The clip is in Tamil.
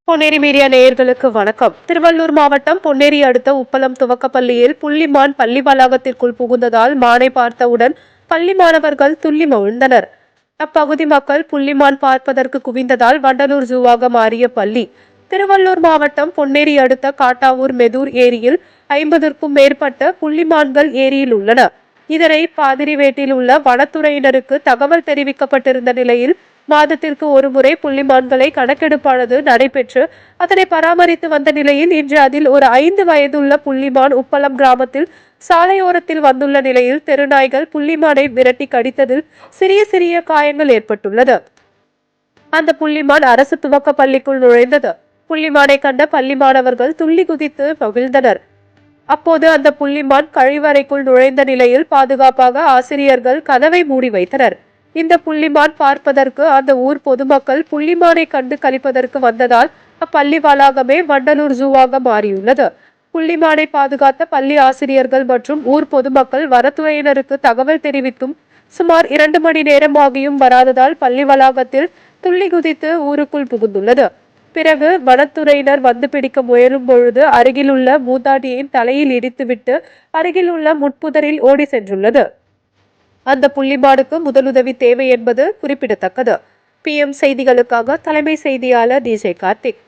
பொன்னேரி மீடியா நேயர்களுக்கு வணக்கம். திருவள்ளூர் மாவட்டம் பொன்னேரி அடுத்த உப்பளம் துவக்கப்பள்ளியில் புள்ளிமான் பள்ளி வளாகத்திற்குள் புகுந்ததால் மானை பார்த்தவுடன் பள்ளி மாணவர்கள் துள்ளி மகிழ்ந்தனர். அப்பகுதி மக்கள் புள்ளிமான் பார்ப்பதற்கு குவிந்ததால் வண்டலூர் ஜூவாக மாறிய பள்ளி. திருவள்ளூர் மாவட்டம் பொன்னேரி அடுத்த காட்டாவூர் மெதூர் ஏரியில் 50க்கும் மேற்பட்ட புள்ளிமான்கள் ஏரியில் உள்ளன. இதனை பாதிரிவேட்டில் உள்ள வனத்துறையினருக்கு தகவல் தெரிவிக்கப்பட்டிருந்த நிலையில் மாதத்திற்கு ஒருமுறை புள்ளிமான்களை கணக்கெடுப்பானது நடைபெற்று அதனை பராமரித்து வந்த நிலையில் இன்று அதில் ஒரு 5 வயதுள்ள புள்ளிமான் உப்பளம் கிராமத்தில் சாலையோரத்தில் வந்துள்ள நிலையில் தெருநாய்கள் புள்ளிமானை விரட்டி கடித்ததில் சிறிய சிறிய காயங்கள் ஏற்பட்டுள்ளது. அந்த புள்ளிமான் அரசு துவக்க பள்ளிக்குள் நுழைந்தது. புள்ளிமானை கண்ட பள்ளி மாணவர்கள் துள்ளி குதித்து மகிழ்ந்தனர். அப்போது அந்த புள்ளிமான் கழிவறைக்குள் நுழைந்த நிலையில் பாதுகாப்பாக ஆசிரியர்கள் கதவை மூடி வைத்தனர். இந்த புள்ளிமான் பார்ப்பதற்கு அந்த ஊர் பொதுமக்கள் புள்ளிமானை கண்டு கழிப்பதற்கு வந்ததால் அப்பள்ளி வளாகமே வண்டலூர் ஜூவாக மாறியுள்ளது. புள்ளிமானை பாதுகாத்த பள்ளி ஆசிரியர்கள் மற்றும் ஊர் பொதுமக்கள் வனத்துறையினருக்கு தகவல் தெரிவித்தும் சுமார் 2 மணி நேரமாகியும் வராததால் பள்ளி வளாகத்தில் துள்ளி குதித்து ஊருக்குள் புகுந்துள்ளது. பிறகு வனத்துறையினர் வந்து பிடிக்க முயலும் பொழுது அருகிலுள்ள மூதாட்டியின் தலையில் இடித்துவிட்டு அருகிலுள்ள முட்புதரில் ஓடி சென்றுள்ளது. அந்த புள்ளிமானுக்கு முதலுதவி தேவை என்பது குறிப்பிடத்தக்கது. PM செய்திகளுக்காக தலைமை செய்தியாளர் DJ கார்த்திக்.